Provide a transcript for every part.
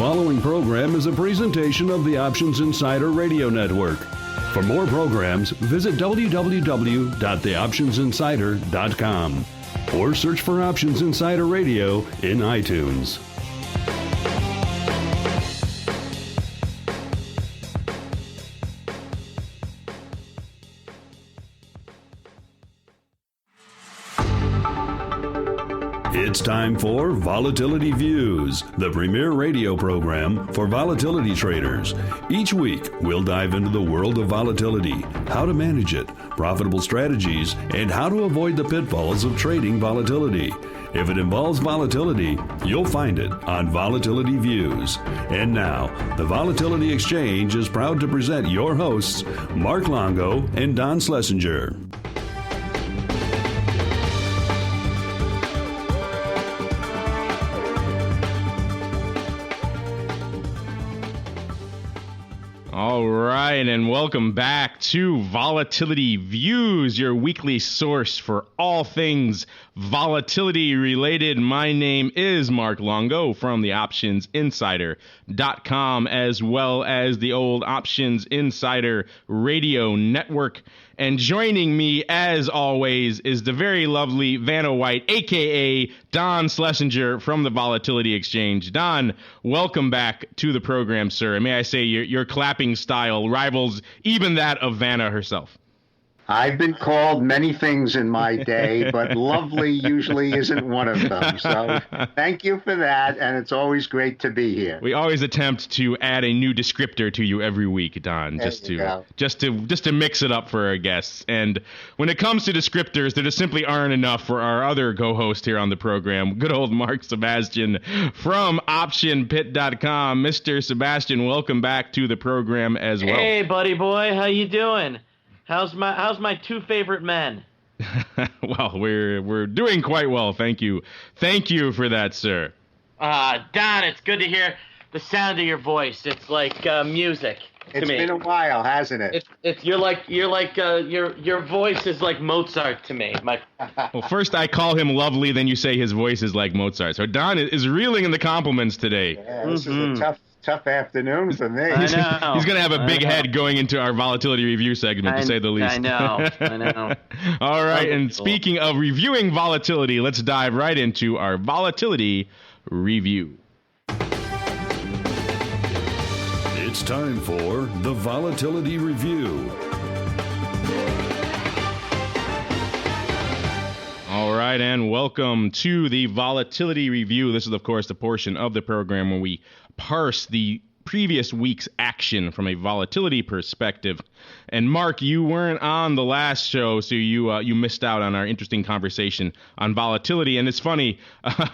following program is a presentation of the Options Insider Radio Network. For more programs, visit www.theoptionsinsider.com or search for Options Insider Radio in iTunes. It's time for Volatility Views, the premier radio program for volatility traders. Each week, we'll dive into the world of volatility, how to manage it, profitable strategies, and how to avoid the pitfalls of trading volatility. If it involves volatility, you'll find it on Volatility Views. And now, the Volatility Exchange is proud to present your hosts, Mark Longo and Don Schlesinger. All right, and welcome back to Volatility Views, your weekly source for all things volatility related. My name is Mark Longo from the OptionsInsider.com, as well as the old Options Insider Radio Network. And joining me, as always, is the very lovely Vanna White, a.k.a. Don Schlesinger from the Volatility Exchange. Don, welcome back to the program, sir. And may I say your clapping style rivals even that of Vanna herself. I've been called many things in my day, but lovely usually isn't one of them. So thank you for that, and it's always great to be here. We always attempt to add a new descriptor to you every week, Don, just to mix it up for our guests. And when it comes to descriptors, there just simply aren't enough for our other co-host here on the program, good old Mark Sebastian from OptionPit.com. Mr. Sebastian, welcome back to the program as well. Hey, buddy boy, how you doing? How's my two favorite men? Well, we're doing quite well, thank you. Thank you for that, sir. Don, it's good to hear the sound of your voice. It's like music to me. It's been a while, hasn't it? Your voice is like Mozart to me. Well, first I call him lovely, then you say his voice is like Mozart. So Don is reeling in the compliments today. Yeah, this is a tough afternoon for me. I know. He's going to have a big head going into our volatility review segment, to say the least. I know. All right, and speaking of reviewing volatility, let's dive right into our volatility review. It's time for the Volatility Review. All right, and welcome to the Volatility Review. This is, of course, the portion of the program where we parse the previous week's action from a volatility perspective. And Mark, you weren't on the last show, so you missed out on our interesting conversation on volatility. And it's funny,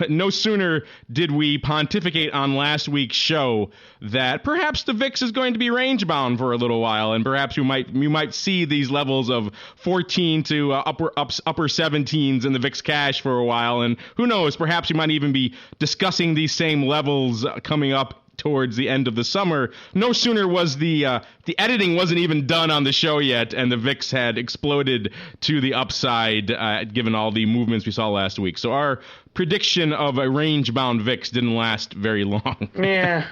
no sooner did we pontificate on last week's show that perhaps the VIX is going to be range-bound for a little while, and perhaps we might see these levels of 14 to upper 17s in the VIX cash for a while. And who knows, perhaps we might even be discussing these same levels coming up towards the end of the summer. No sooner was the editing wasn't even done on the show yet, and the VIX had exploded to the upside, given all the movements we saw last week. So our prediction of a range-bound VIX didn't last very long. Yeah.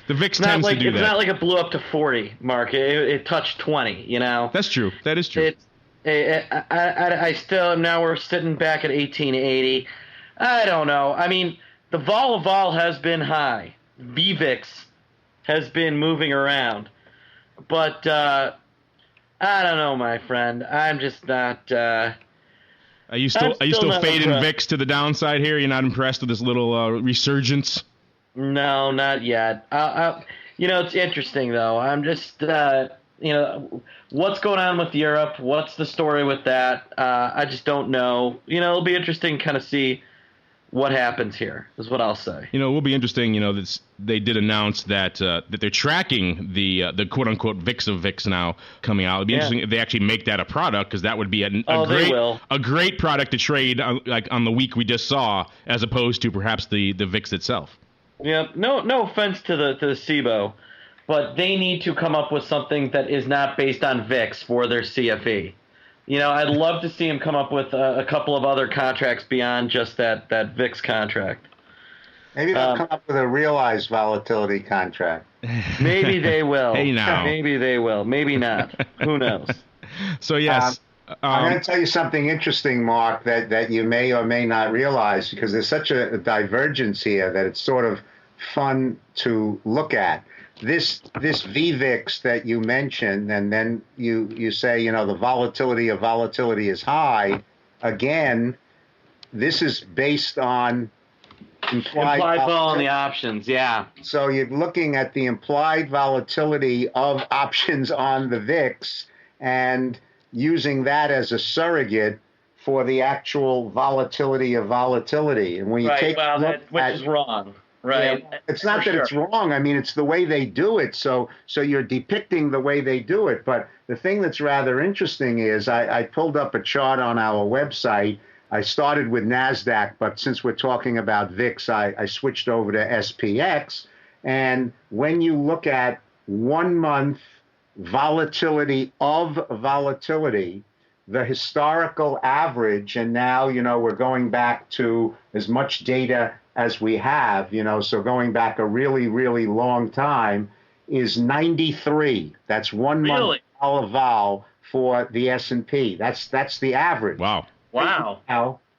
The VIX tends to do that. It's not like it blew up to 40, Mark. It touched 20, you know? That's true. That is true. I still, now we're sitting back at 1880. I don't know. I mean, the vol has been high. VVIX has been moving around, but I don't know, my friend. I'm just not. Are you still fading VIX to the downside here? You're not impressed with this little resurgence? No, not yet. It's interesting though. I'm just what's going on with Europe? What's the story with that? I just don't know. It'll be interesting to kind of see what happens here, is what I'll say. It will be interesting. They did announce that they're tracking the quote unquote VIX of VIX now coming out. It'd be interesting if they actually make that a product, because that would be a great product to trade on the week we just saw, as opposed to perhaps the VIX itself. Yeah. No offense to the SIBO, but they need to come up with something that is not based on VIX for their CFE. I'd love to see him come up with a couple of other contracts beyond just that VIX contract. Maybe they'll come up with a realized volatility contract. Maybe they will. Hey, now. Maybe they will. Maybe not. Who knows? So, yes. I'm going to tell you something interesting, Mark, that you may or may not realize, because there's such a divergence here that it's sort of fun to look at. This VVIX that you mentioned, and then you say, the volatility of volatility is high. Again, this is based on implied vol on the options, yeah. So you're looking at the implied volatility of options on the VIX and using that as a surrogate for the actual volatility of volatility. And when you take a look which is wrong, right? Yeah, it's not that it's wrong. I mean, it's the way they do it. So you're depicting the way they do it. But the thing that's rather interesting is I pulled up a chart on our website. I started with NASDAQ, but since we're talking about VIX, I switched over to SPX. And when you look at 1 month volatility of volatility, the historical average, and now, we're going back to as much data as we have, so going back a really, really long time, is 93. That's 1 month vol for the S&P. That's the average. Wow.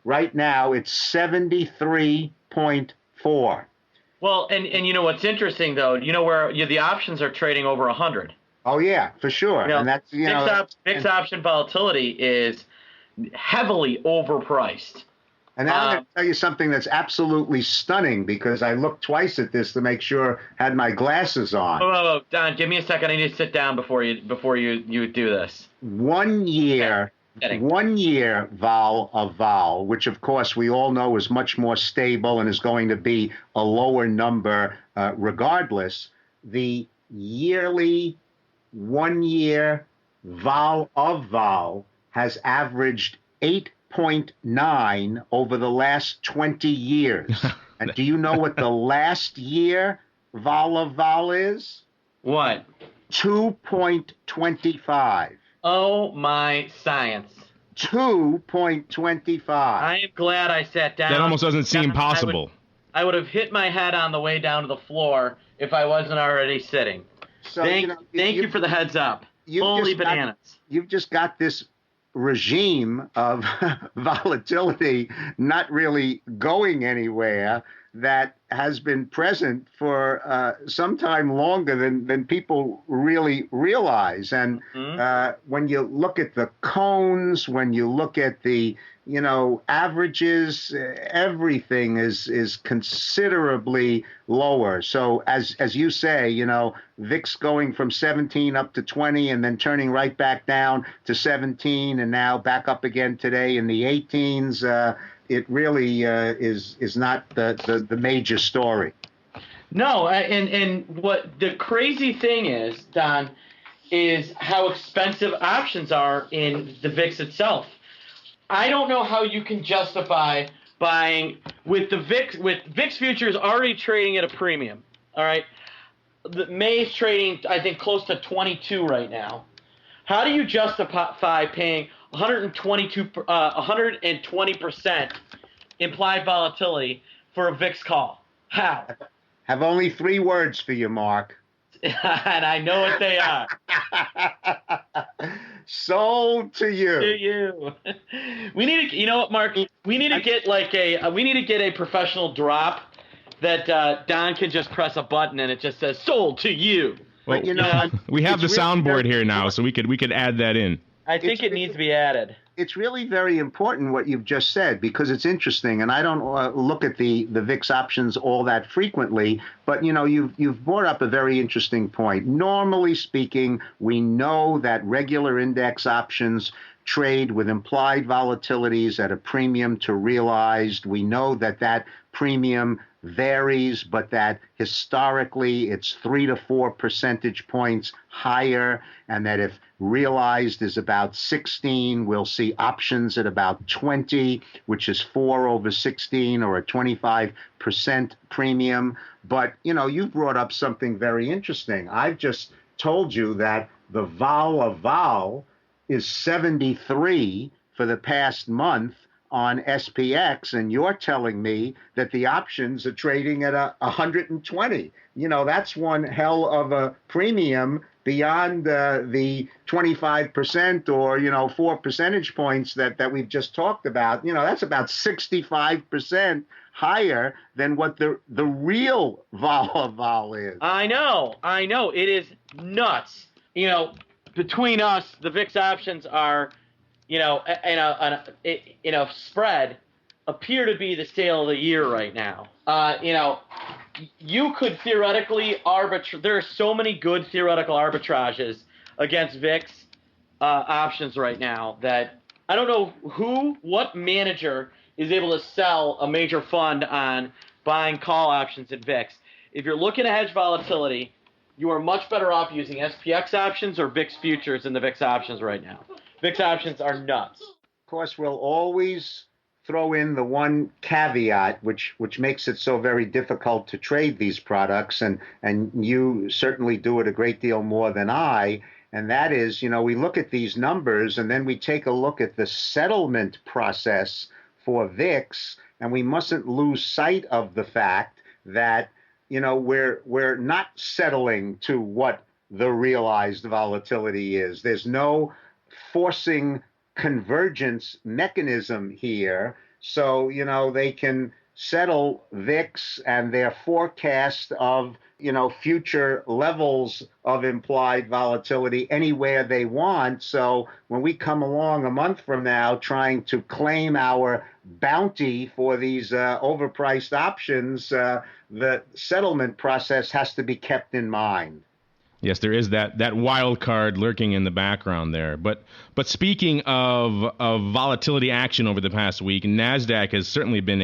Right now it's 73.4. Well, and what's interesting though, where the options are trading over 100. Oh yeah, for sure. And that's VIX option volatility is heavily overpriced. And now I'm going to tell you something that's absolutely stunning, because I looked twice at this to make sure I had my glasses on. Whoa, Don, give me a second. I need to sit down before you do this. 1 year. 1 year vol, which of course we all know is much more stable and is going to be a lower number regardless. The yearly 1 year vol has averaged 8.9 over the last 20 years. And do you know what the last year vol is? What? 2.25. Oh, my science. 2.25. I am glad I sat down. That almost doesn't seem possible. I would have hit my head on the way down to the floor if I wasn't already sitting. So, thank you for the heads up. Holy bananas. You've just got this regime of volatility not really going anywhere that has been present for some time longer than people really realize. And when you look at the cones, when you look at the averages, everything is considerably lower. So as you say, VIX going from 17 up to 20 and then turning right back down to 17 and now back up again today in the 18s. It really is not the major story. No, and what the crazy thing is, Don, is how expensive options are in the VIX itself. I don't know how you can justify buying with VIX futures already trading at a premium. All right, the May's trading, I think, close to 22 right now. How do you justify paying 120% implied volatility for a VIX call? How? Have only 3 words for you, Mark. And I know what they are. Sold to you. To you. We need to, what, Mark? We need to get a professional drop that Don can just press a button and it just says "sold to you." Well, we have the soundboard here now, so we could add that in. I think it needs to be added. It's really very important what you've just said, because it's interesting, and I don't look at the VIX options all that frequently, but you've brought up a very interesting point. Normally speaking, we know that regular index options trade with implied volatilities at a premium to realized. We know that premium varies, but that historically it's 3 to 4 percentage points higher, and that if realized is about 16, we'll see options at about 20, which is 4 over 16 or a 25% premium. But, you've brought up something very interesting. I've just told you that the vol of vol is 73 for the past month on SPX, and you're telling me that the options are trading at 120. That's one hell of a premium beyond the 25% or 4 percentage points that we've just talked about. That's about 65% higher than what the real vol is. I know. It is nuts. Between us, the VIX options are, in a spread, appear to be the sale of the year right now. You could theoretically there are so many good theoretical arbitrages against VIX options right now that I don't know what manager is able to sell a major fund on buying call options at VIX. If you're looking to hedge volatility, you are much better off using SPX options or VIX futures than the VIX options right now. VIX options are nuts. Of course, we'll always throw in the one caveat, which makes it so very difficult to trade these products, and you certainly do it a great deal more than I, and that is, we look at these numbers and then we take a look at the settlement process for VIX, and we mustn't lose sight of the fact that we're not settling to what the realized volatility is. There's no forcing convergence mechanism here. So, they can settle VIX and their forecast of, future levels of implied volatility anywhere they want. So when we come along a month from now trying to claim our bounty for these overpriced options, the settlement process has to be kept in mind. Yes, there is that wild card lurking in the background there. But speaking of volatility action over the past week, NASDAQ has certainly been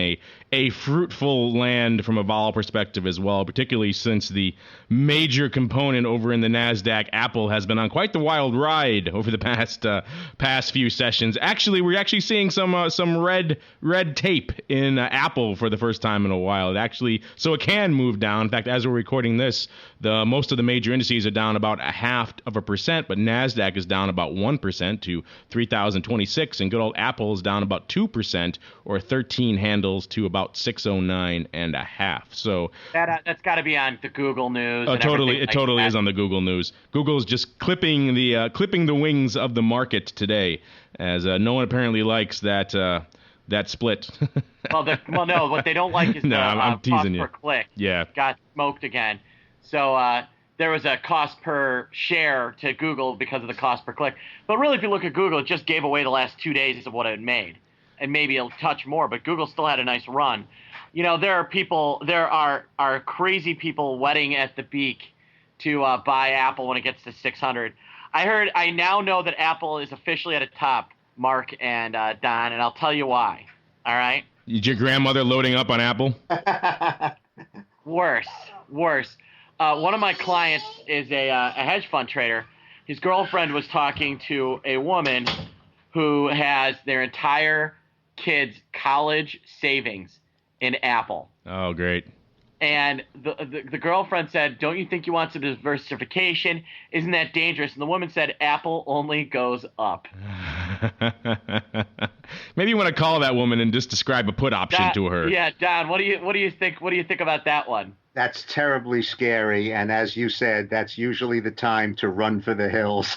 a fruitful land from a vol perspective as well, particularly since the major component over in the NASDAQ, Apple, has been on quite the wild ride over the past few sessions. Actually, we're seeing some red tape in Apple for the first time in a while. So it can move down. In fact, as we're recording this, most of the major indices are down about 0.5%, but NASDAQ is down about 1% to 3,026, and good old Apple is down about 2%, or 13 handles to about 609.5. So that's got to be on the Google News. It totally is on the Google News. Google's just clipping the wings of the market today, as no one apparently likes that split. No, what they don't like is I'm teasing cost per click. Yeah, got smoked again. So there was a cost per share to Google because of the cost per click. But really, if you look at Google, it just gave away the last 2 days of what it had made, and maybe a touch more. But Google still had a nice run. There are crazy people wetting at the beak to buy Apple when it gets to 600. I now know that Apple is officially at a top, Mark and Don, and I'll tell you why. All right? Is your grandmother loading up on Apple? Worse. One of my clients is a hedge fund trader. His girlfriend was talking to a woman who has their entire kid's college savings in Apple. Oh, great. And the girlfriend said, "Don't you think you want some diversification? Isn't that dangerous?" And the woman said, "Apple only goes up." Maybe you want to call that woman and just describe a put option to her. Yeah, Don, what do you think? What do you think about that one? That's terribly scary, and as you said, that's usually the time to run for the hills.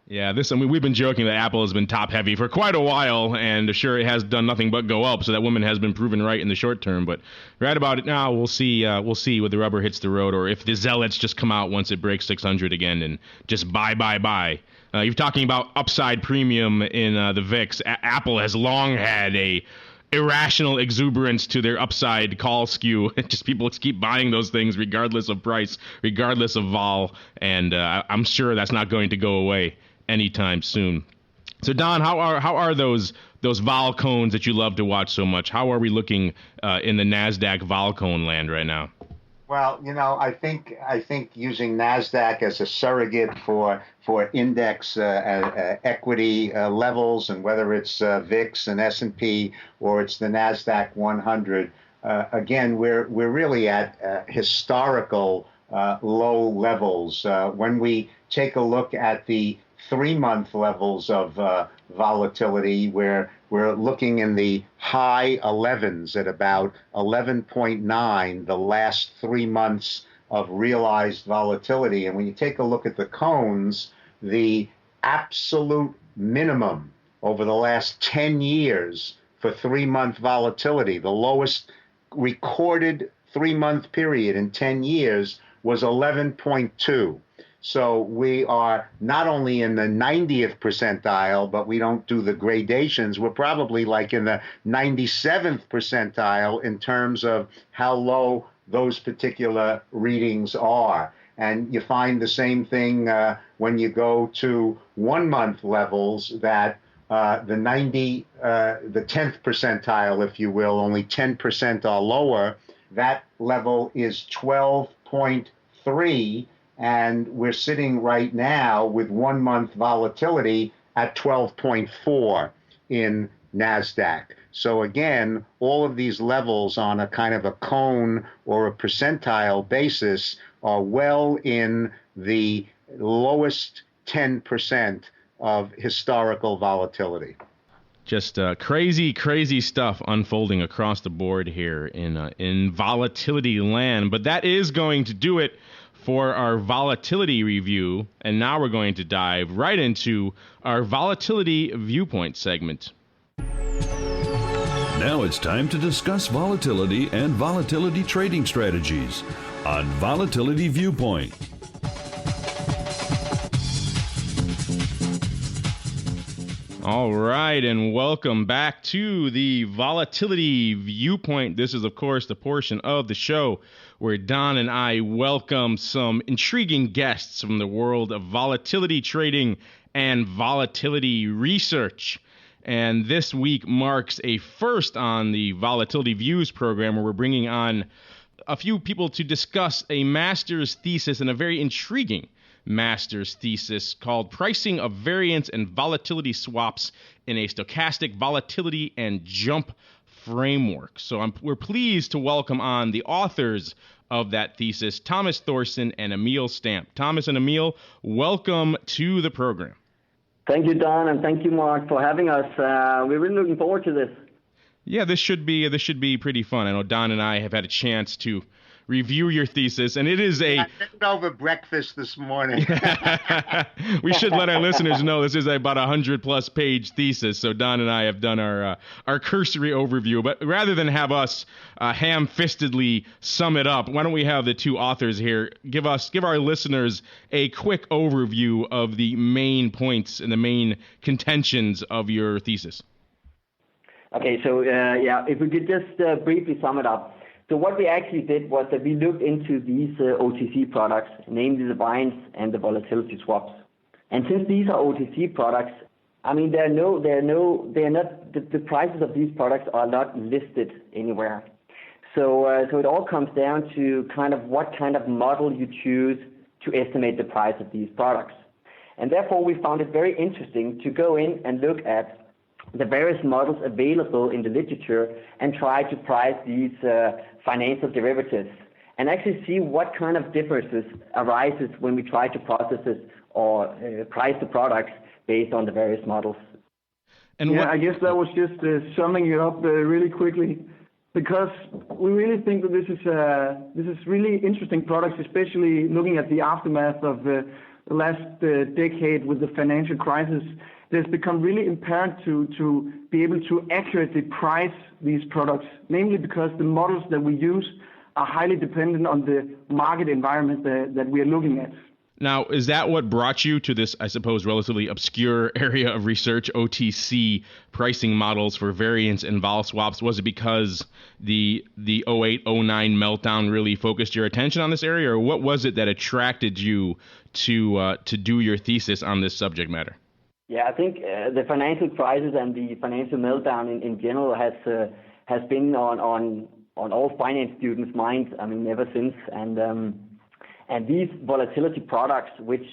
Yeah, we've been joking that Apple has been top heavy for quite a while, and sure, it has done nothing but go up. So that woman has been proven right in the short term. But right about it now, we'll see. We'll see where the rubber hits the road, or if the zealots just come out once it breaks 600 again and just buy. You're talking about upside premium in the VIX. Apple has long had a irrational exuberance to their upside call skew. Just people keep buying those things regardless of price, regardless of vol, and I'm sure that's not going to go away anytime soon. So Don, how are those vol cones that you love to watch so much? How are we looking in the NASDAQ vol cone land right now? Well, I think using NASDAQ as a surrogate for index equity levels, and whether it's VIX and S&P or it's the NASDAQ 100, again, we're really at historical low levels. When we take a look at the 3-month levels of volatility, where we're looking in the high 11s at about 11.9, the last 3 months of realized volatility. And when you take a look at the cones, the absolute minimum over the last 10 years for 3-month volatility, the lowest recorded 3-month period in 10 years was 11.2. So we are not only in the 90th percentile, but we don't do the gradations. We're probably like in the 97th percentile in terms of how low those particular readings are. And you find the same thing when you go to 1-month levels, that the 10th percentile, if you will, only 10% or lower. That level is 12.3, and we're sitting right now with 1-month volatility at 12.4 in NASDAQ. So again, all of these levels on a kind of a cone or a percentile basis are well in the lowest 10% of historical volatility. Just crazy stuff unfolding across the board here in volatility land. But that is going to do it for our volatility review. And now we're going to dive right into our volatility viewpoint segment. Now it's time to discuss volatility and volatility trading strategies on Volatility Viewpoint. All right, and welcome back to the Volatility Viewpoint. This is, of course, the portion of the show where Don and I welcome some intriguing guests from the world of volatility trading and volatility research. And this week marks a first on the Volatility Views program, where we're bringing on a few people to discuss a master's thesis, and a very intriguing master's thesis called Pricing of Variance and Volatility Swaps in a Stochastic Volatility and Jump Framework. So we're pleased to welcome on the authors of that thesis, Thomas Thorsen and Emil Stamp. Thomas and Emil, welcome to the program. Thank you, Don, and thank you, Mark, for having us. We're really looking forward to this. Yeah, this should be pretty fun. I know Don and I have had a chance to review your thesis, and it is I had over breakfast this morning. We should let our listeners know this is about 100+ page thesis. So Don and I have done our cursory overview, but rather than have us ham-fistedly sum it up, why don't we have the two authors here give our listeners a quick overview of the main points and the main contentions of your thesis. Okay, so if we could just briefly sum it up. So what we actually did was that we looked into these OTC products, namely the Variance and the Volatility Swaps. And since these are OTC products, I mean, the prices of these products are not listed anywhere. So it all comes down to kind of what kind of model you choose to estimate the price of these products. And therefore, we found it very interesting to go in and look at the various models available in the literature and try to price these financial derivatives, and actually see what kind of differences arises when we try to process it or price the products based on the various models. And I guess that was just summing it up really quickly, because we really think that this is really interesting products, especially looking at the aftermath of the last decade with the financial crisis. It's become really apparent to be able to accurately price these products, namely because the models that we use are highly dependent on the market environment that we are looking at. Now, is that what brought you to this, I suppose, relatively obscure area of research, OTC pricing models for variance and vol swaps? Was it because the 08-09 meltdown really focused your attention on this area, or what was it that attracted you to do your thesis on this subject matter? Yeah, I think the financial crisis and the financial meltdown in general has been on all finance students' minds. I mean, ever since. And these volatility products, which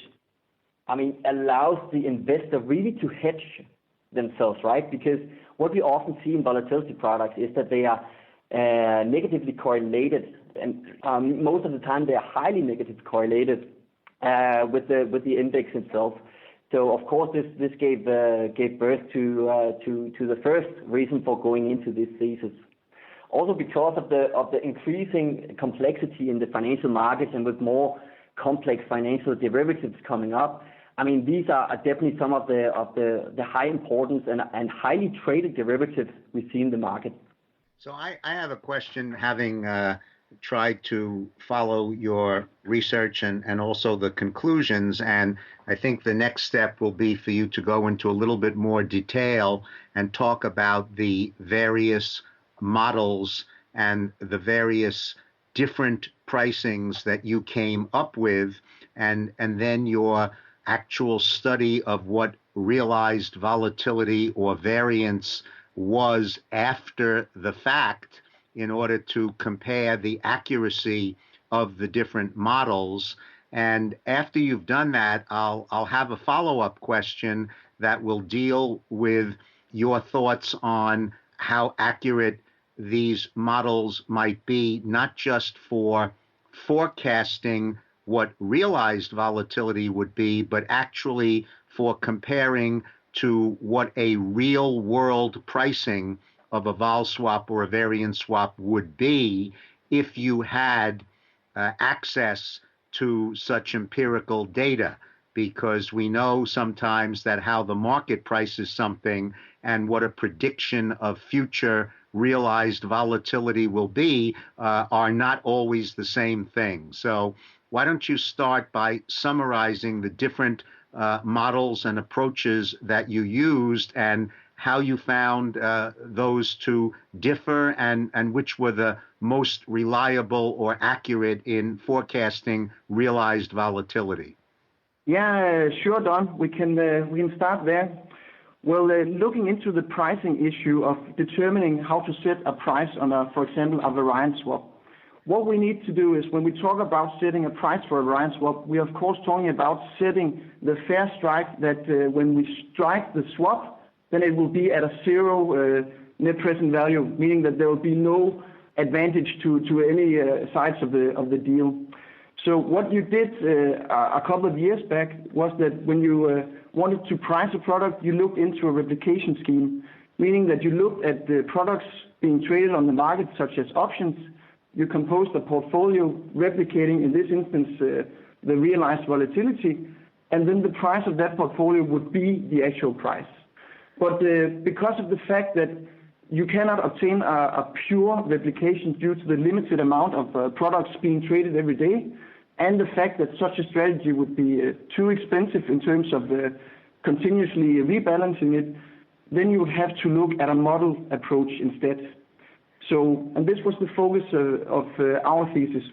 allows the investor really to hedge themselves, right? Because what we often see in volatility products is that they are negatively correlated, and most of the time they are highly negatively correlated with the index itself. So of course this gave birth to the first reason for going into this thesis. Also because of the increasing complexity in the financial markets and with more complex financial derivatives coming up. I mean, these are definitely some of the high importance and highly traded derivatives we see in the market. So I have a question, having tried to follow your research and also the conclusions, and I think the next step will be for you to go into a little bit more detail and talk about the various models and the various different pricings that you came up with, and then your actual study of what realized volatility or variance was after the fact in order to compare the accuracy of the different models. And after you've done that, I'll have a follow-up question that will deal with your thoughts on how accurate these models might be, not just for forecasting what realized volatility would be, but actually for comparing to what a real world pricing of a vol swap or a variance swap would be if you had access to such empirical data. Because we know sometimes that how the market prices something and what a prediction of future realized volatility will be are not always the same thing. So why don't you start by summarizing the different models and approaches that you used and how you found those to differ and which were the most reliable or accurate in forecasting realized volatility? Yeah, sure, Don. We can start there. Well, looking into the pricing issue of determining how to set a price on, for example, a variance swap, what we need to do is when we talk about setting a price for a variance swap, we are of course talking about setting the fair strike that when we strike the swap, then it will be at a zero net present value, meaning that there will be no advantage to any sides of the deal. So what you did a couple of years back was that when you wanted to price a product, you looked into a replication scheme, meaning that you looked at the products being traded on the market, such as options. You composed a portfolio replicating, in this instance, the realized volatility, and then the price of that portfolio would be the actual price. But because of the fact that you cannot obtain a pure replication due to the limited amount of products being traded every day, and the fact that such a strategy would be too expensive in terms of continuously rebalancing it, then you would have to look at a model approach instead. So, and this was the focus of our thesis.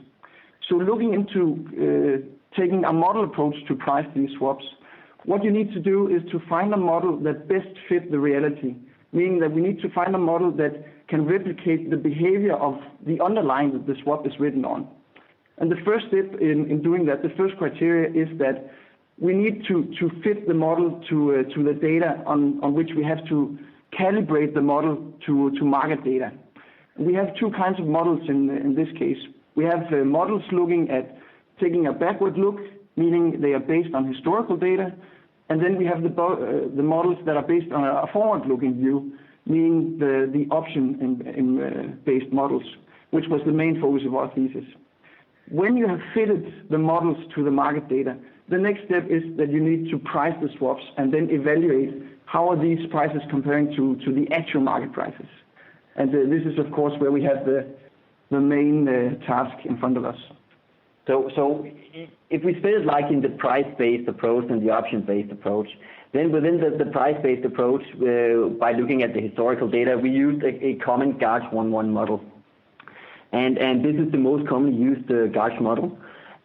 So looking into taking a model approach to price these swaps, what you need to do is to find a model that best fits the reality, meaning that we need to find a model that can replicate the behavior of the underlying that the swap is written on. And the first step in doing that, the first criteria is that we need to fit the model to the data on which we have to calibrate the model to market data. We have two kinds of models in this case. We have models looking at taking a backward look, meaning they are based on historical data, and then we have the models that are based on a forward-looking view, meaning the option-based models, which was the main focus of our thesis. When you have fitted the models to the market data, the next step is that you need to price the swaps and then evaluate how are these prices comparing to the actual market prices. And this is, of course, where we have the main task in front of us. So if we split it like in the price-based approach and the option-based approach, then within the price-based approach, by looking at the historical data, we used a common GARCH 1.1 model. And this is the most commonly used GARCH model.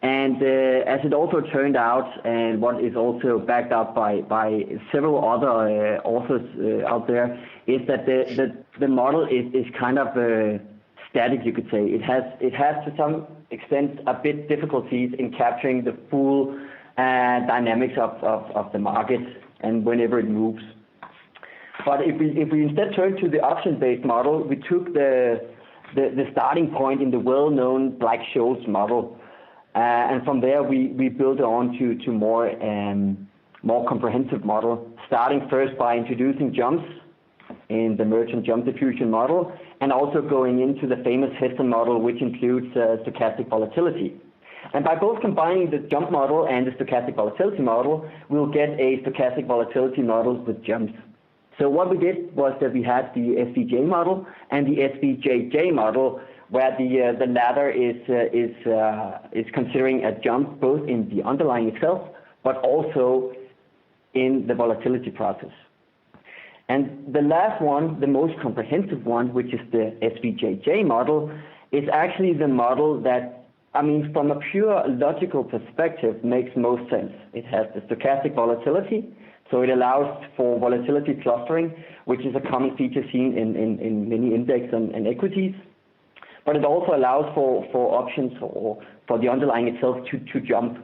And as it also turned out, and what is also backed up by several other authors out there, is that the model is kind of static, you could say. It has to some extent a bit difficulties in capturing the full dynamics of the market and whenever it moves. But if we instead turn to the option-based model, we took the starting point in the well-known Black-Scholes model, and from there we built on to more more comprehensive model, starting first by introducing jumps in the merchant jump diffusion model, and also going into the famous Heston model, which includes stochastic volatility. And by both combining the jump model and the stochastic volatility model, we'll get a stochastic volatility model with jumps. So what we did was that we had the SVJ model and the SVJJ model, where the latter is considering a jump both in the underlying itself, but also in the volatility process. And the last one, the most comprehensive one, which is the SVJJ model, is actually the model that, I mean, from a pure logical perspective, makes most sense. It has the stochastic volatility, so it allows for volatility clustering, which is a common feature seen in many index and equities. But it also allows for options or for the underlying itself to jump.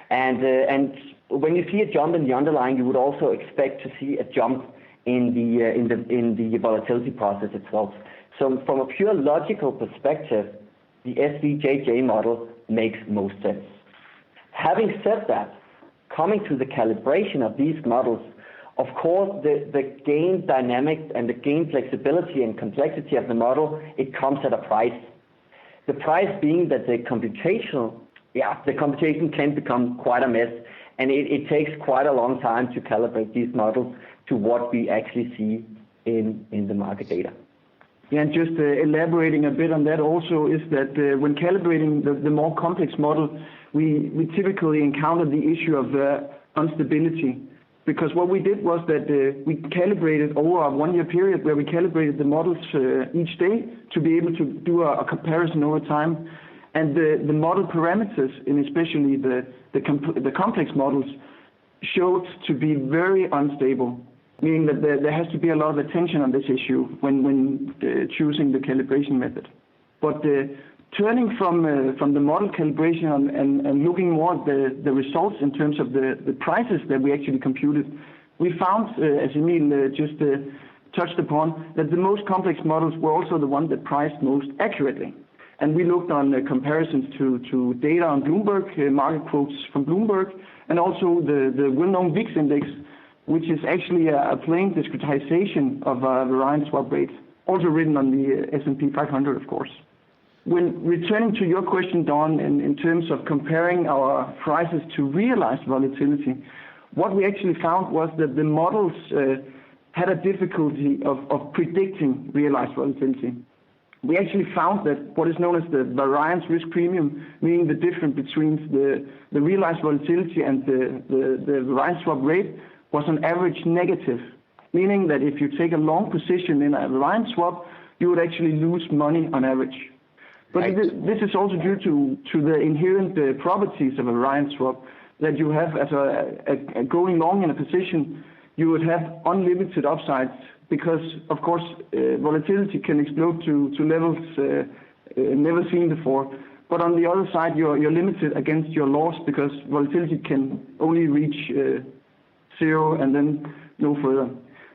And when you see a jump in the underlying, you would also expect to see a jump in the volatility process itself. So from a pure logical perspective, the SVJJ model makes most sense. Having said that, coming to the calibration of these models, of course, the gain dynamics and the gain flexibility and complexity of the model, it comes at a price. The price being that the computation can become quite a mess, and it takes quite a long time to calibrate these models to what we actually see in the market data. Yeah, and just elaborating a bit on that also is that when calibrating the more complex model, we typically encounter the issue of instability. Because what we did was that we calibrated over a 1-year period where we calibrated the models each day to be able to do a comparison over time. And the model parameters, and especially the complex models, showed to be very unstable, meaning that there has to be a lot of attention on this issue when choosing the calibration method. But turning from the model calibration and looking more at the results in terms of the prices that we actually computed, we found, as Emil just touched upon, that the most complex models were also the ones that priced most accurately. And we looked on comparisons to data on Bloomberg, market quotes from Bloomberg, and also the well-known VIX index, which is actually a plain discretization of variance swap rates, also written on the S&P 500, of course. When returning to your question, Don, in terms of comparing our prices to realized volatility, what we actually found was that the models had a difficulty of predicting realized volatility. We actually found that what is known as the variance risk premium, meaning the difference between the realized volatility and the variance swap rate, was on average negative, meaning that if you take a long position in a variance swap, you would actually lose money on average. But this is also due to the inherent properties of a variance swap, that you have, as a going long in a position, you would have unlimited upsides, because, of course, volatility can explode to levels never seen before. But on the other side, you're limited against your loss, because volatility can only reach 0 and then no further.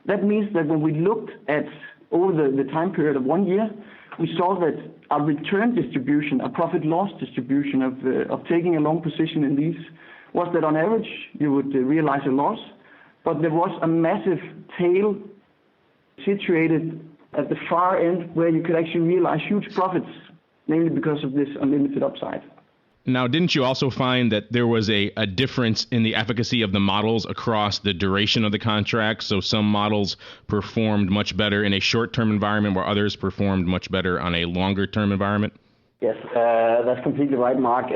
That means that when we looked at over the time period of 1 year, we saw that a return distribution, a profit-loss distribution of taking a long position in these, was that on average you would realize a loss, but there was a massive tail situated at the far end where you could actually realize huge profits, namely because of this unlimited upside. Now, didn't you also find that there was a difference in the efficacy of the models across the duration of the contract? So some models performed much better in a short-term environment, where others performed much better on a longer-term environment? Yes, that's completely right, Mark.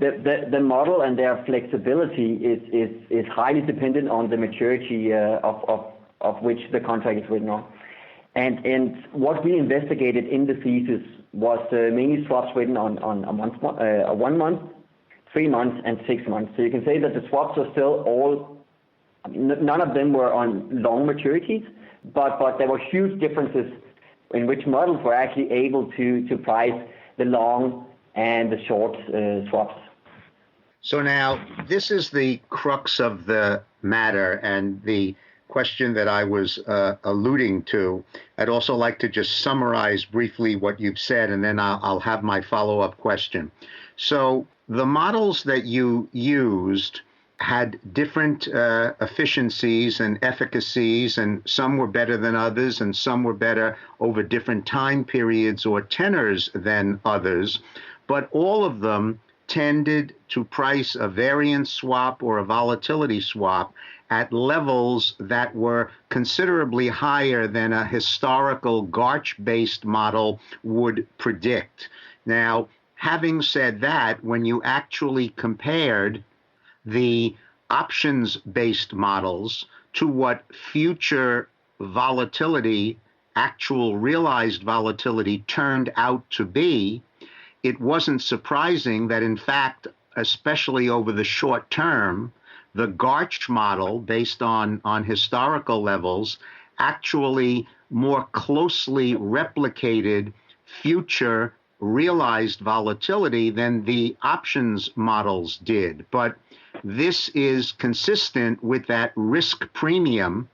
The model and their flexibility is highly dependent on the maturity of which the contract is written on. And what we investigated in the thesis was mainly swaps written on 1 month, 3 months, and 6 months. So you can say that the swaps are still all, none of them were on long maturities, but there were huge differences in which models were actually able to price the long and the short swaps. So now this is the crux of the matter and the question that I was alluding to. I'd also like to just summarize briefly what you've said, and then I'll have my follow-up question. So the models that you used had different efficiencies and efficacies, and some were better than others, and some were better over different time periods or tenors than others. But all of them tended to price a variance swap or a volatility swap at levels that were considerably higher than a historical GARCH-based model would predict. Now, having said that, when you actually compared the options-based models to what future volatility, actual realized volatility, turned out to be, it wasn't surprising that, in fact, especially over the short term, the GARCH model, based on historical levels, actually more closely replicated future realized volatility than the options models did. But this is consistent with that risk premium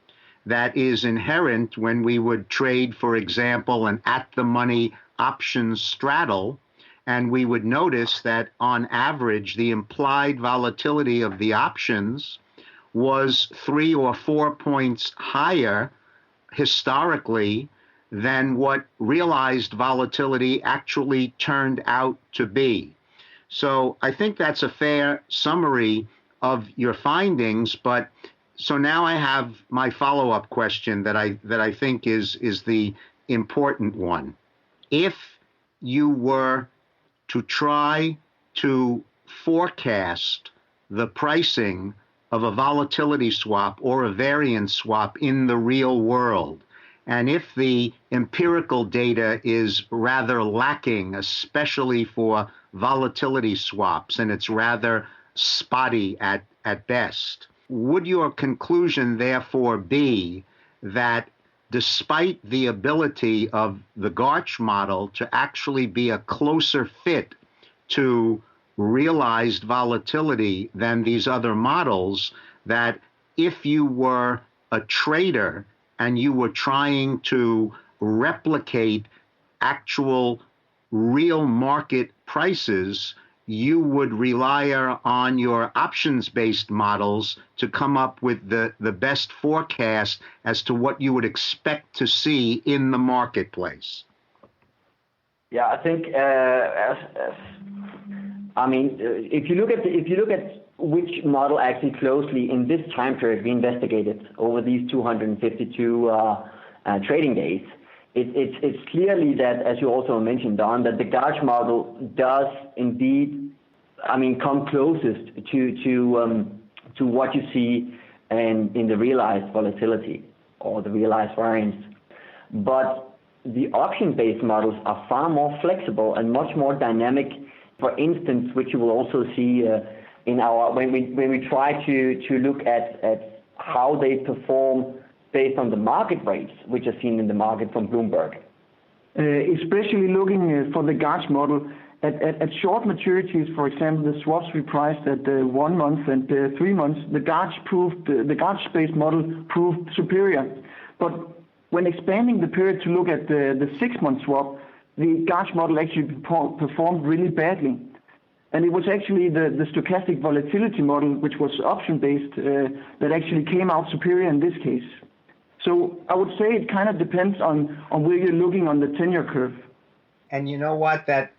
that is inherent when we would trade, for example, an at-the-money options straddle, and we would notice that on average, the implied volatility of the options was 3 or 4 points higher historically than what realized volatility actually turned out to be. So I think that's a fair summary of your findings. But so now I have my follow-up question that I think is the important one. If you were to try to forecast the pricing of a volatility swap or a variance swap in the real world, and if the empirical data is rather lacking, especially for volatility swaps, and it's rather spotty at best, would your conclusion therefore be that despite the ability of the GARCH model to actually be a closer fit to realized volatility than these other models, that if you were a trader and you were trying to replicate actual real market prices, you would rely on your options-based models to come up with the best forecast as to what you would expect to see in the marketplace? Yeah, I think, if you look at which model actually closely in this time period we investigated over these 252 trading days, it's clearly that, as you also mentioned, Don, that the GARCH model does indeed, come closest to what you see in the realized volatility or the realized variance. But the option-based models are far more flexible and much more dynamic. For instance, which you will also see in our when we try to look at how they perform based on the market rates, which are seen in the market from Bloomberg. Especially looking for the GARCH model at short maturities, for example, the swaps we priced at 1 month and 3 months, the GARCH-based model proved superior. But when expanding the period to look at the 6-month swap, the GARCH model actually performed really badly. And it was actually the stochastic volatility model, which was option-based, that actually came out superior in this case. So I would say it kind of depends on where you're looking on the tenure curve. And you know what? That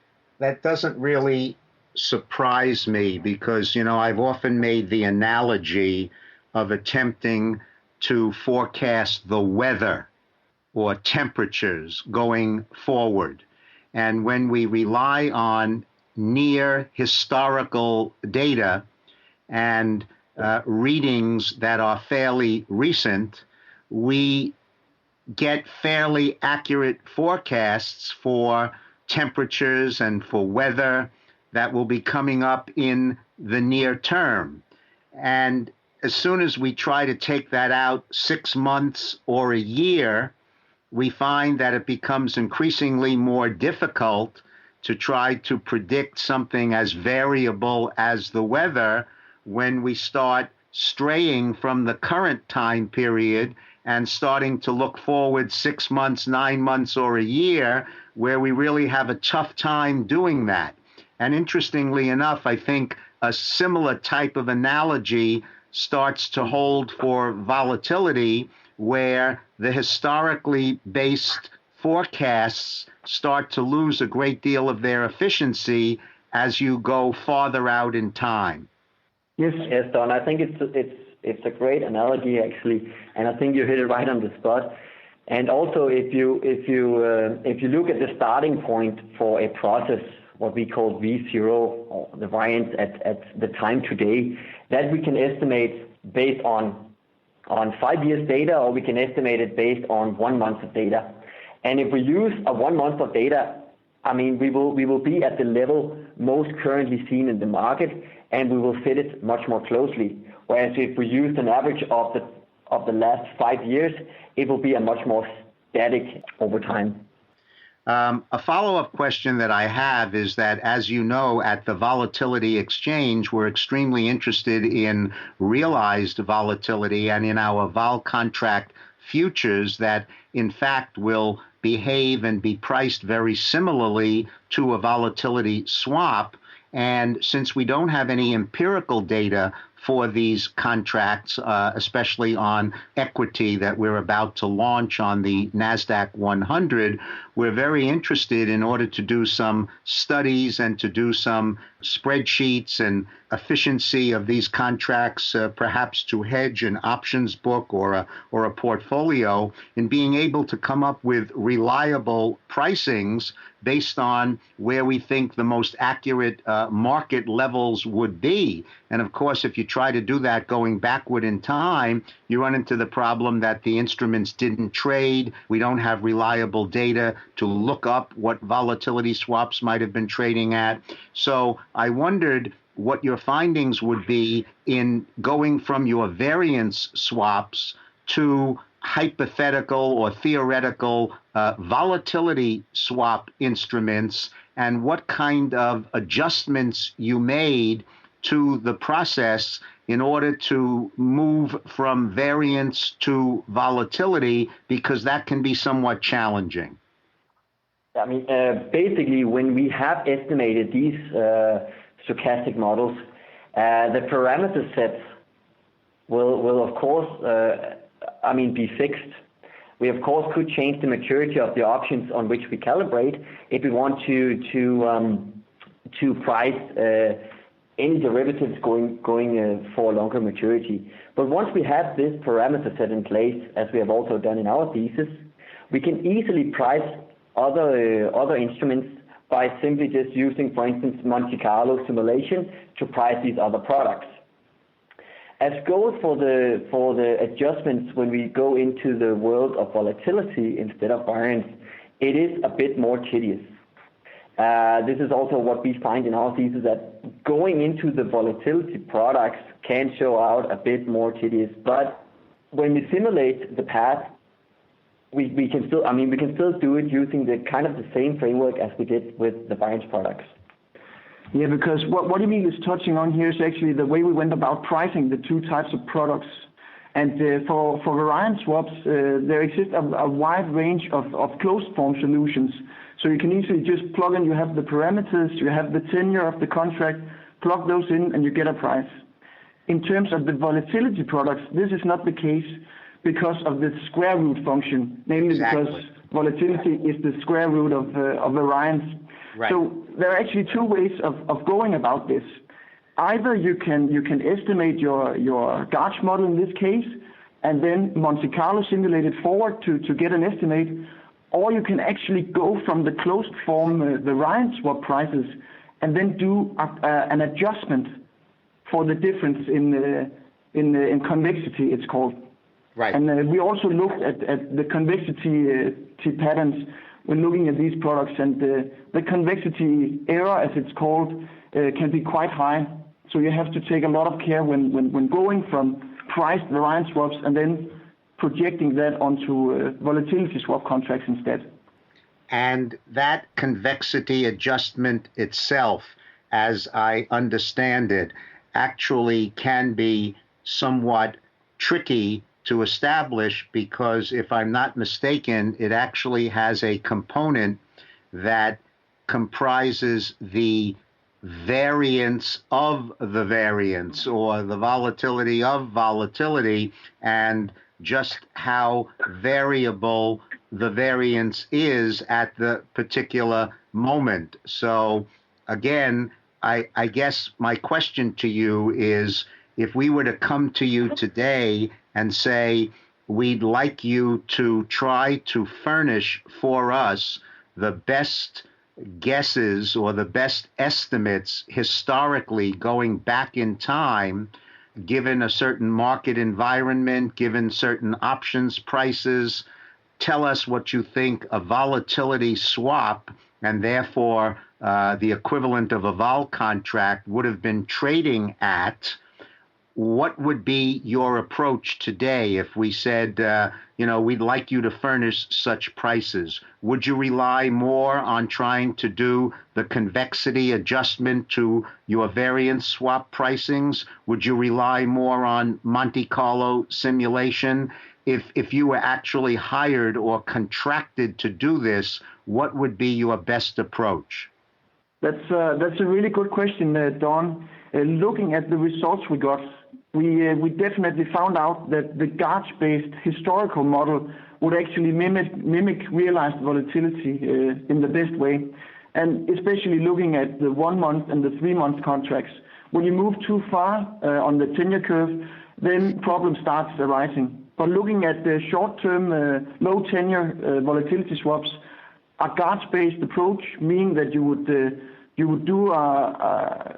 doesn't really surprise me because, I've often made the analogy of attempting to forecast the weather or temperatures going forward. And when we rely on near historical data and readings that are fairly recent, we get fairly accurate forecasts for temperatures and for weather that will be coming up in the near term. And as soon as we try to take that out 6 months or a year, we find that it becomes increasingly more difficult to try to predict something as variable as the weather when we start straying from the current time period and starting to look forward 6 months, 9 months, or a year, where we really have a tough time doing that. And interestingly enough, I think a similar type of analogy starts to hold for volatility, where the historically based forecasts start to lose a great deal of their efficiency as you go farther out in time. Yes, Don. I think it's a great analogy actually, and I think you hit it right on the spot. And also, if you look at the starting point for a process, what we call V0, or the variance at the time today, that we can estimate based on 5 years data, or we can estimate it based on 1 month of data. And if we use a 1 month of data, I mean, we will be at the level most currently seen in the market, and we will fit it much more closely. Whereas if we use an average of the last 5 years, it will be a much more static over time. A follow-up question that I have is that, as you know, at the Volatility Exchange, we're extremely interested in realized volatility and in our vol contract futures that, in fact, will behave and be priced very similarly to a volatility swap. And since we don't have any empirical data for these contracts, especially on equity that we're about to launch on the NASDAQ 100, we're very interested, in order to do some studies and to do some spreadsheets and efficiency of these contracts, perhaps to hedge an options book or a portfolio, in being able to come up with reliable pricings based on where we think the most accurate market levels would be. And of course, if you try to do that going backward in time, you run into the problem that the instruments didn't trade. We don't have reliable data to look up what volatility swaps might have been trading at. So I wondered what your findings would be in going from your variance swaps to hypothetical or theoretical volatility swap instruments, and what kind of adjustments you made to the process in order to move from variance to volatility, because that can be somewhat challenging. I mean, basically, when we have estimated these stochastic models, the parameter sets will of course, be fixed. We of course could change the maturity of the options on which we calibrate if we want to price any derivatives going for longer maturity. But once we have this parameter set in place, as we have also done in our thesis, we can easily price other instruments by simply just using, for instance, Monte Carlo simulation to price these other products. As goes for the adjustments when we go into the world of volatility instead of variance, it is a bit more tedious. This is also what we find in our thesis, that going into the volatility products can show out a bit more tedious. But when we simulate the path, we can still do it using the kind of the same framework as we did with the variance products. Yeah, because what Emil is touching on here is actually the way we went about pricing the two types of products. And for variance swaps, there exists a wide range of closed form solutions. So you can easily just plug in, you have the parameters, you have the tenure of the contract, plug those in, and you get a price. In terms of the volatility products, this is not the case because of the square root function, namely because volatility is the square root of variance. Right. So there are actually two ways of going about this. Either you can estimate your GARCH model in this case, and then Monte Carlo simulate it forward to get an estimate, or you can actually go from the closed form, the variance swap prices, and then do an adjustment for the difference in convexity, it's called. Right. And we also looked at the convexity patterns when looking at these products, and the convexity error, as it's called, can be quite high. So you have to take a lot of care when going from priced variance swaps and then projecting that onto volatility swap contracts instead. And that convexity adjustment itself, as I understand it, actually can be somewhat tricky to establish, because if I'm not mistaken, it actually has a component that comprises the variance of the variance, or the volatility of volatility, and just how variable the variance is at the particular moment. So again, I guess my question to you is, if we were to come to you today and say, we'd like you to try to furnish for us the best guesses or the best estimates historically going back in time, given a certain market environment, given certain options prices, tell us what you think a volatility swap, and therefore the equivalent of a vol contract, would have been trading at. What would be your approach today if we said, we'd like you to furnish such prices? Would you rely more on trying to do the convexity adjustment to your variance swap pricings? Would you rely more on Monte Carlo simulation? If you were actually hired or contracted to do this, what would be your best approach? That's a really good question, Don. Looking at the results we got, we definitely found out that the GARCH-based historical model would actually mimic realized volatility in the best way, and especially looking at the 1 month and the 3 month contracts. When you move too far on the 10-year curve, then problem starts arising. But looking at the short-term, low tenure volatility swaps, a GARCH-based approach, meaning that you would do a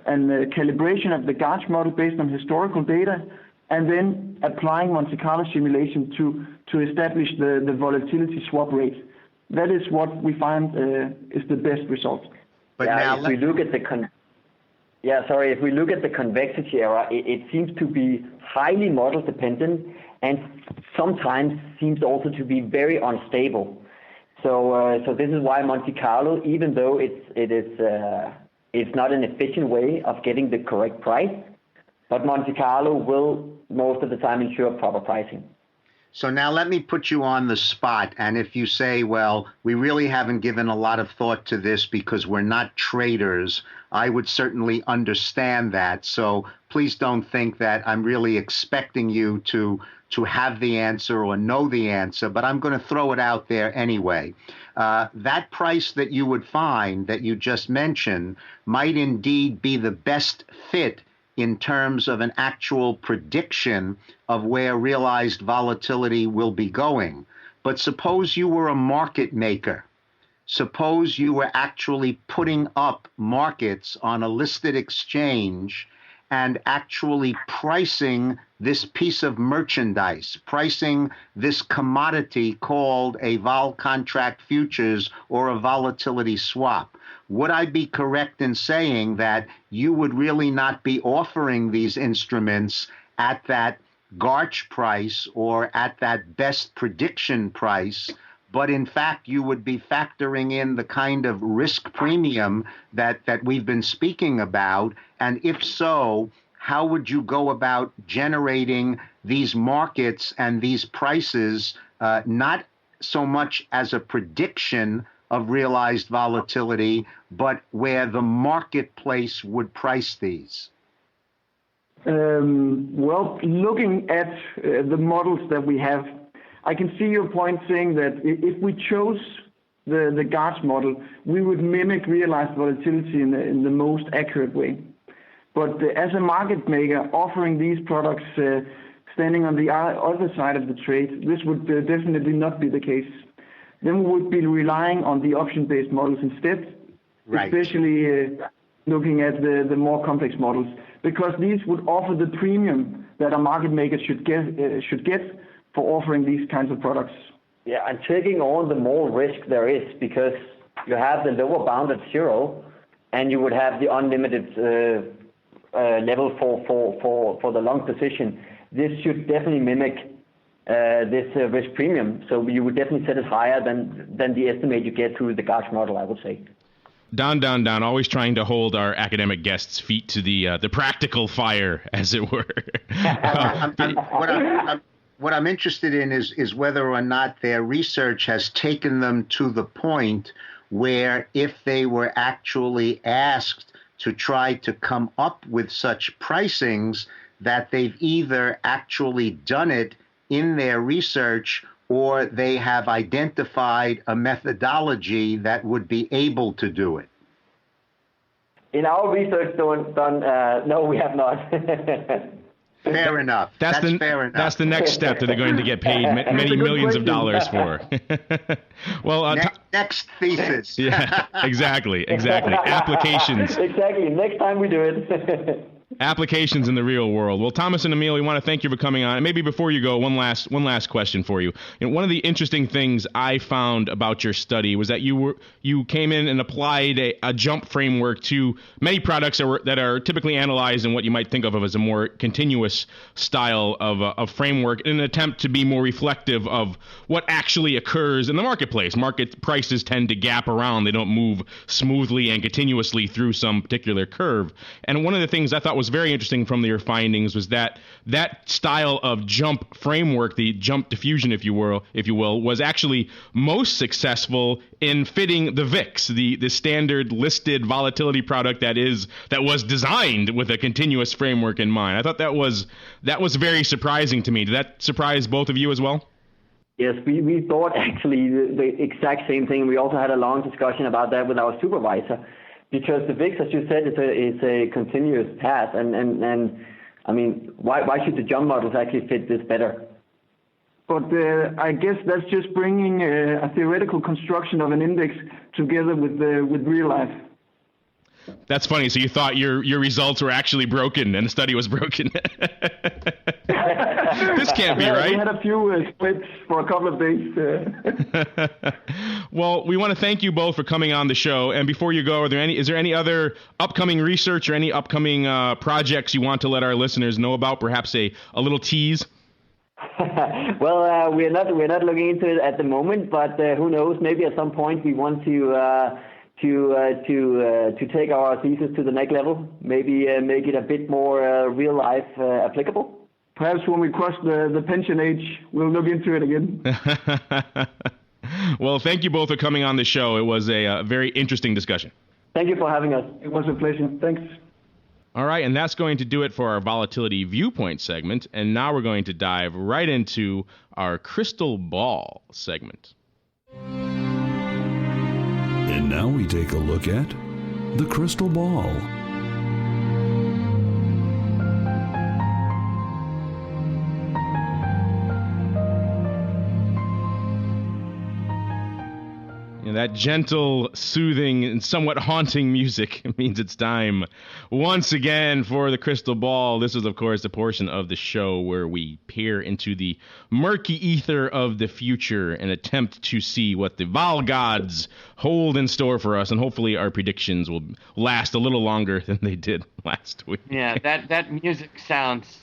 calibration of the GARCH model based on historical data, and then applying Monte Carlo simulation to establish the volatility swap rate. That is what we find is the best result. But now if we look at the convexity era, it seems to be highly model dependent, and sometimes seems also to be very unstable. So this is why Monte Carlo, even though it's not an efficient way of getting the correct price, but Monte Carlo will most of the time ensure proper pricing. So now let me put you on the spot. And if you say, well, we really haven't given a lot of thought to this because we're not traders, I would certainly understand that. So please don't think that I'm really expecting you to have the answer or know the answer, but I'm going to throw it out there anyway. That price that you would find that you just mentioned might indeed be the best fit in terms of an actual prediction of where realized volatility will be going. But suppose you were a market maker. Suppose you were actually putting up markets on a listed exchange and actually pricing this piece of merchandise, pricing this commodity called a vol contract futures or a volatility swap. Would I be correct in saying that you would really not be offering these instruments at that GARCH price or at that best prediction price, but in fact you would be factoring in the kind of risk premium that we've been speaking about? And if so, how would you go about generating these markets and these prices, not so much as a prediction of realized volatility, but where the marketplace would price these? Well, looking at the models that we have, I can see your point saying that if we chose the GARCH model, we would mimic realized volatility in the most accurate way. But as a market maker offering these products, standing on the other side of the trade, this would definitely not be the case. Then we would be relying on the option-based models instead, right, especially looking at the more complex models, because these would offer the premium that a market maker should get for offering these kinds of products. Yeah, and taking on the more risk there is, because you have the lower bound at 0, and you would have the unlimited level for the long position. This should definitely mimic this risk premium. So you would definitely set it higher than the estimate you get through the GARCH model, I would say. Don, always trying to hold our academic guests' feet to the practical fire, as it were. What I'm interested in is whether or not their research has taken them to the point where if they were actually asked to try to come up with such pricings that they've either actually done it in their research or they have identified a methodology that would be able to do it. In our research done, no, we have not. Fair enough. That's fair enough. That's the next step that they're going to get paid many millions of dollars for. Well, next thesis. Yeah, exactly. Applications. Exactly. Next time we do it. Applications in the real world. Well, Thomas and Emil, we want to thank you for coming on. And maybe before you go, one last question for you. One of the interesting things I found about your study was that you came in and applied a jump framework to many products that are typically analyzed in what you might think of as a more continuous style of framework in an attempt to be more reflective of what actually occurs in the marketplace. Market prices tend to gap around. They don't move smoothly and continuously through some particular curve. And one of the things I thought was very interesting from your findings was that style of jump framework, the jump diffusion, if you will, was actually most successful in fitting the VIX, the standard listed volatility product that was designed with a continuous framework in mind. I thought that was very surprising to me. Did that surprise both of you as well? Yes, we thought actually the exact same thing. We also had a long discussion about that with our supervisor. Because the VIX, as you said, is a continuous path, and I mean, why should the jump models actually fit this better? But I guess that's just bringing a theoretical construction of an index together with real life. That's funny. So you thought your results were actually broken, and the study was broken. This can't be right. We had a few splits for a couple of days. Well, we want to thank you both for coming on the show. And before you go, is there any other upcoming research or any upcoming projects you want to let our listeners know about? Perhaps a little tease. Well, we're not looking into it at the moment, but who knows? Maybe at some point we want to take our thesis to the next level. Maybe make it a bit more real life applicable. Perhaps when we cross the pension age, we'll look into it again. Well, thank you both for coming on the show. It was a very interesting discussion. Thank you for having us. It was a pleasure. Thanks. All right, and that's going to do it for our Volatility Viewpoint segment. And now we're going to dive right into our Crystal Ball segment. And now we take a look at the crystal ball. That gentle, soothing, and somewhat haunting music means it's time once again for the crystal ball. This is, of course, the portion of the show where we peer into the murky ether of the future and attempt to see what the Vol gods hold in store for us, and hopefully our predictions will last a little longer than they did last week. Yeah, that music sounds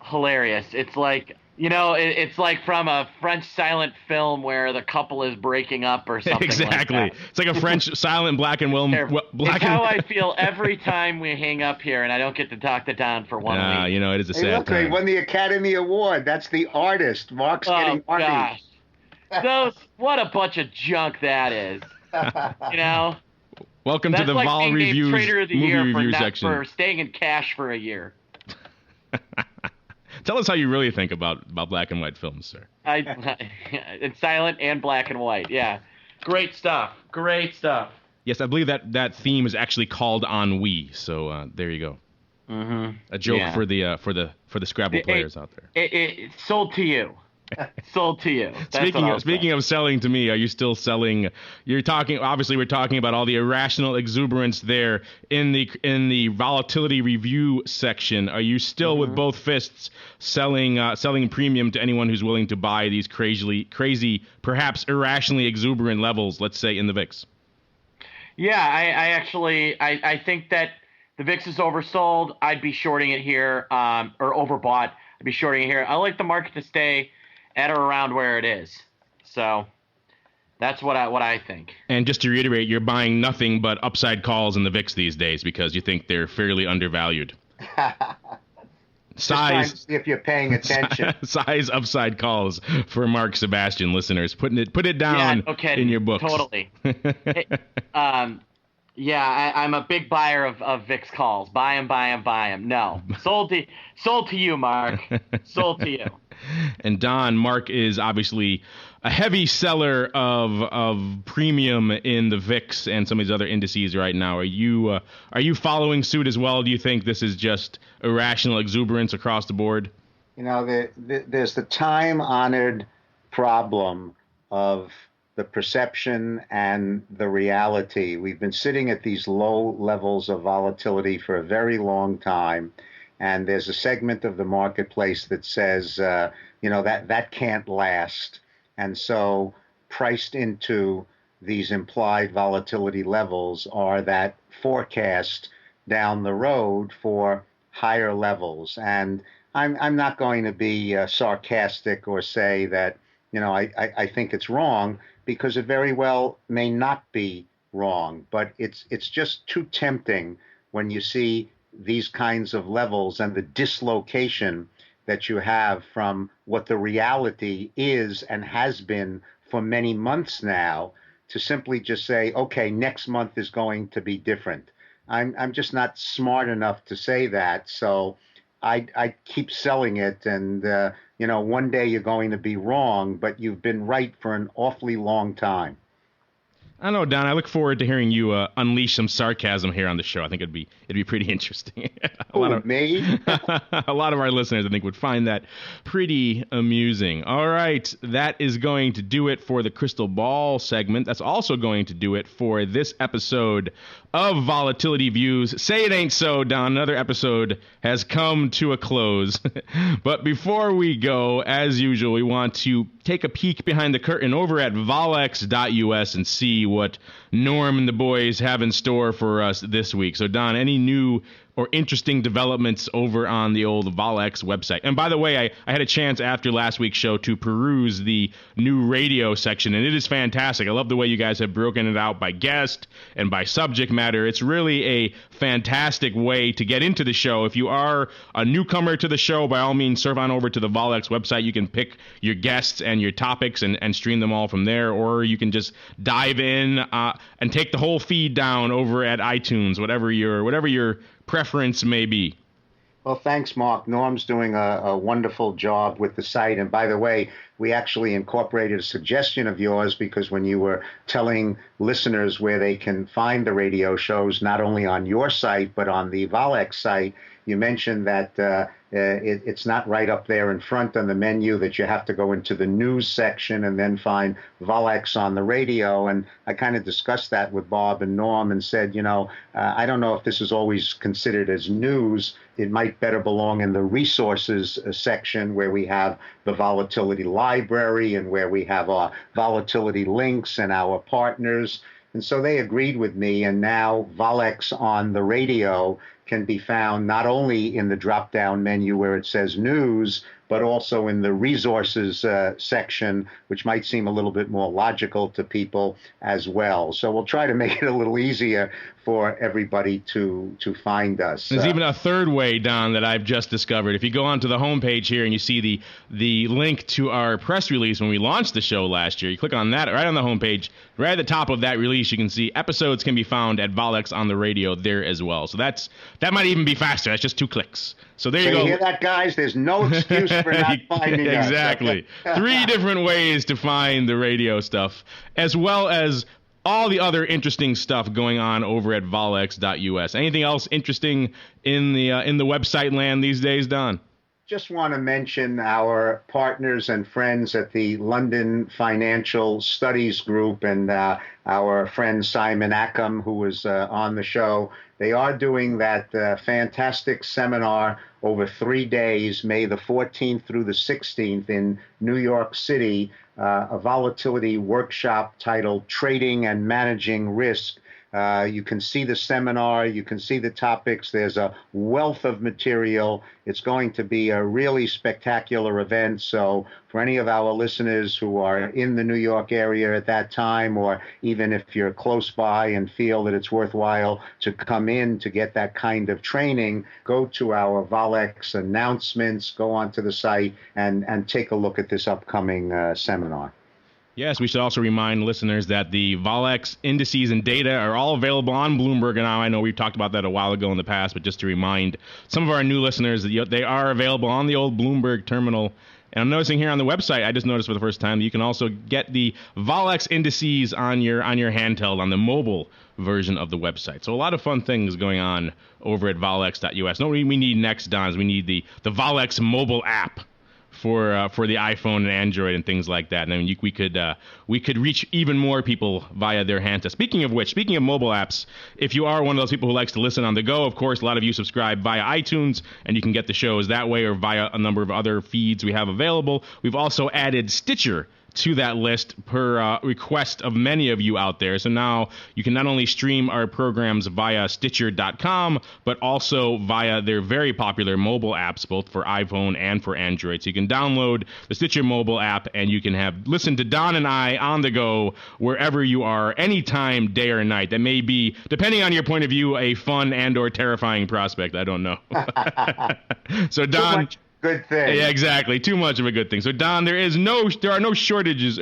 hilarious. It's like... it's like from a French silent film where the couple is breaking up or something. Exactly. Like that. It's like a French silent black and white. It's how I feel every time we hang up here and I don't get to talk to Don for 1 week. It is a sad time. They won the Academy Award. That's the artist. Mark's getting arty. Gosh. What a bunch of junk that is. Welcome to the like Vol being Reviews Trader of the movie Year review for section. For staying in cash for a year. Tell us how you really think about black and white films, sir. It's silent and black and white. Yeah, great stuff. Yes, I believe that theme is actually called Ennui. So there you go. Mm-hmm. A joke for the Scrabble players out there. It's sold to you. Sold to you. Speaking of selling to me, are you still selling? We're talking about all the irrational exuberance there in the volatility review section. Are you still with both fists selling premium to anyone who's willing to buy these crazy, perhaps irrationally exuberant levels, let's say in the VIX? Yeah, I think that the VIX is oversold. I'd be shorting it here, or overbought. I'd be shorting it here. I like the market to stay at or around where it is. So that's what I think. And just to reiterate, you're buying nothing but upside calls in the VIX these days because you think they're fairly undervalued. Size, if you're paying attention. Size upside calls for Mark Sebastian listeners. Put it down in your books. Totally. Yeah, I'm a big buyer of VIX calls. Buy them, buy them, buy them. No, sold to you, Mark. Sold to you. And Don, Mark is obviously a heavy seller of premium in the VIX and some of these other indices right now. Are you following suit as well? Do you think this is just irrational exuberance across the board? There's the time-honored problem of the perception and the reality. We've been sitting at these low levels of volatility for a very long time, and there's a segment of the marketplace that says, that can't last. And so priced into these implied volatility levels are that forecast down the road for higher levels. And I'm not going to be sarcastic or say that, I think it's wrong, because it very well may not be wrong. But it's just too tempting when you see these kinds of levels and the dislocation that you have from what the reality is and has been for many months now, to simply just say, okay, next month is going to be different. I'm just not smart enough to say that. So I keep selling it, and one day you're going to be wrong, but you've been right for an awfully long time. I don't know, Don. I look forward to hearing you unleash some sarcasm here on the show. I think it'd be pretty interesting. Me? A lot of our listeners, I think, would find that pretty amusing. All right, that is going to do it for the Crystal Ball segment. That's also going to do it for this episode of Volatility Views. Say it ain't so, Don. Another episode has come to a close. But before we go, as usual, we want to take a peek behind the curtain over at volex.us and see what Norm and the boys have in store for us this week. So, Don, any new or interesting developments over on the old Volex website? And by the way, I had a chance after last week's show to peruse the new radio section, and it is fantastic. I love the way you guys have broken it out by guest and by subject matter. It's really a fantastic way to get into the show. If you are a newcomer to the show, by all means, surf on over to the Volex website. You can pick your guests and your topics and stream them all from there, or you can just dive in and take the whole feed down over at iTunes, whatever your preference may be. Well, thanks, Mark. Norm's doing a wonderful job with the site. And by the way, we actually incorporated a suggestion of yours, because when you were telling listeners where they can find the radio shows, not only on your site, but on the Volex site, you mentioned that it's not right up there in front on the menu, that you have to go into the news section and then find Volex on the radio. And I kind of discussed that with Bob and Norm and said, I don't know if this is always considered as news. It might better belong in the resources section, where we have the volatility library and where we have our volatility links and our partners. And so they agreed with me, and now Volex on the radio can be found not only in the drop-down menu where it says news, but also in the resources section, which might seem a little bit more logical to people as well. So we'll try to make it a little easier for everybody to find us. There's even a third way, Don, that I've just discovered. If you go onto the homepage here and you see the link to our press release when we launched the show last year, you click on that right on the homepage. Right at the top of that release, you can see episodes can be found at Volex on the radio there as well. So that might even be faster. That's just 2 clicks. So there you go. You hear that, guys? There's no excuse for not finding us. Exactly. 3 different ways to find the radio stuff, as well as all the other interesting stuff going on over at volex.us. Anything else interesting in the website land these days, Don? Just want to mention our partners and friends at the London Financial Studies Group and our friend Simon Ackham, who was on the show. They are doing that fantastic seminar over 3 days, May the 14th through the 16th in New York City, a volatility workshop titled Trading and Managing Risk. You can see the seminar, you can see the topics. There's a wealth of material. It's going to be a really spectacular event. So for any of our listeners who are in the New York area at that time, or even if you're close by and feel that it's worthwhile to come in to get that kind of training, go to our Volex announcements, go onto the site and take a look at this upcoming seminar. Yes, we should also remind listeners that the VolX indices and data are all available on Bloomberg now. I know we've talked about that a while ago in the past, but just to remind some of our new listeners that they are available on the old Bloomberg terminal. And I'm noticing here on the website, I just noticed for the first time, you can also get the VolX indices on your handheld, on the mobile version of the website. So a lot of fun things going on over at volx.us. No, we need next, Don, is we need the VolX mobile app for the iPhone and Android and things like that. And I mean, we could reach even more people via their handset. Speaking of which, speaking of mobile apps, if you are one of those people who likes to listen on the go, of course, a lot of you subscribe via iTunes, and you can get the shows that way or via a number of other feeds we have available. We've also added Stitcher to that list per request of many of you out there. So now you can not only stream our programs via Stitcher.com, but also via their very popular mobile apps, both for iPhone and for Android. So you can download the Stitcher mobile app and you can listen to Don and I on the go wherever you are, anytime, day or night. That may be, depending on your point of view, a fun and or terrifying prospect. I don't know. So Don... Good thing. Yeah, exactly. Too much of a good thing. So, Don, there is no shortage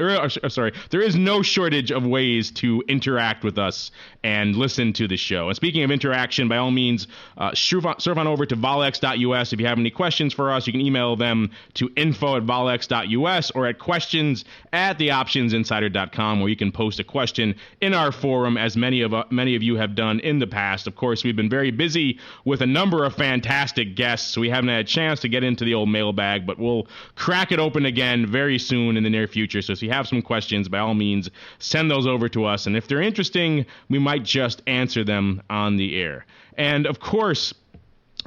of ways to interact with us and listen to the show. And speaking of interaction, by all means, surf on over to volx.us. If you have any questions for us, you can email them to info@volx.us or at questions@theoptionsinsider.com, where you can post a question in our forum, as many of you have done in the past. Of course, we've been very busy with a number of fantastic guests, so we haven't had a chance to get into the old mailbag, but we'll crack it open again very soon in the near future. So if you have some questions, by all means, send those over to us. And if they're interesting, we might just answer them on the air. And of course,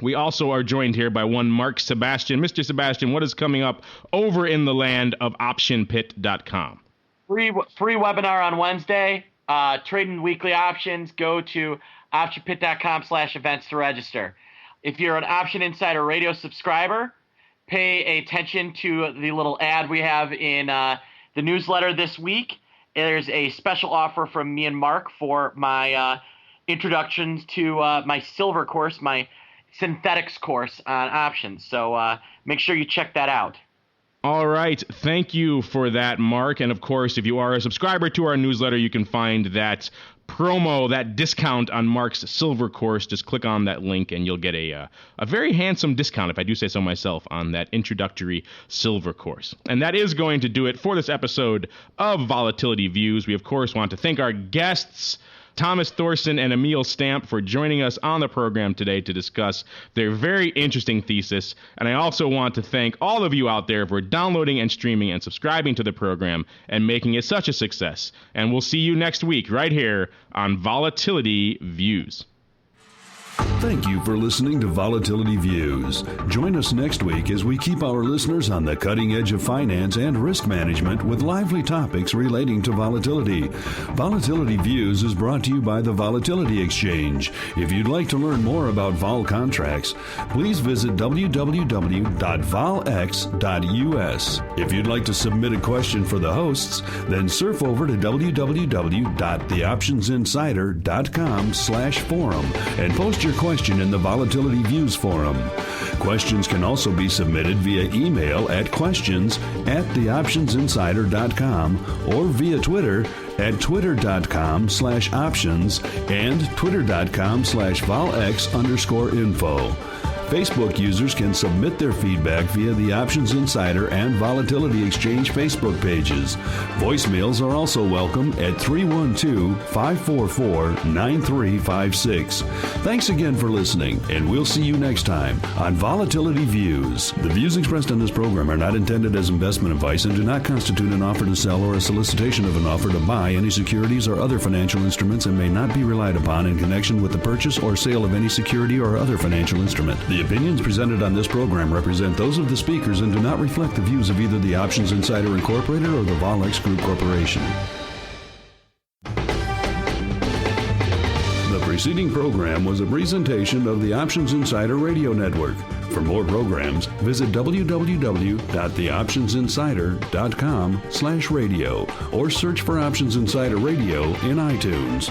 we also are joined here by one Mark Sebastian. Mr. Sebastian, what is coming up over in the land of optionpit.com? Free webinar on Wednesday. Trading weekly options. Go to optionpit.com/events to register. If you're an Option Insider Radio subscriber, pay attention to the little ad we have in the newsletter this week. There's a special offer from me and Mark for my introductions to my silver course, my synthetics course on options. So make sure you check that out. All right. Thank you for that, Mark. And of course, if you are a subscriber to our newsletter, you can find that promo, that discount on Mark's silver course. Just click on that link and you'll get a very handsome discount, if I do say so myself, on that introductory silver course. And that is going to do it for this episode of Volatility Views. We, of course, want to thank our guests, Thomas Thorsen and Emil Stamp, for joining us on the program today to discuss their very interesting thesis. And I also want to thank all of you out there for downloading and streaming and subscribing to the program and making it such a success. And we'll see you next week right here on Volatility Views. Thank you for listening to Volatility Views. Join us next week as we keep our listeners on the cutting edge of finance and risk management with lively topics relating to volatility. Volatility Views is brought to you by the Volatility Exchange. If you'd like to learn more about vol contracts, please visit www.volx.us. If you'd like to submit a question for the hosts, then surf over to www.theoptionsinsider.com/forum and post your question in the Volatility Views forum. Questions can also be submitted via email at questions@theoptionsinsider.com or via Twitter at twitter.com/options and twitter.com/volx_info. Facebook users can submit their feedback via the Options Insider and Volatility Exchange Facebook pages. Voicemails are also welcome at 312-544-9356. Thanks again for listening, and we'll see you next time on Volatility Views. The views expressed on this program are not intended as investment advice and do not constitute an offer to sell or a solicitation of an offer to buy any securities or other financial instruments and may not be relied upon in connection with the purchase or sale of any security or other financial instrument. The opinions presented on this program represent those of the speakers and do not reflect the views of either the Options Insider Incorporated or the Volx Group Corporation. The preceding program was a presentation of the Options Insider Radio Network. For more programs, visit www.theoptionsinsider.com/radio or search for Options Insider Radio in iTunes.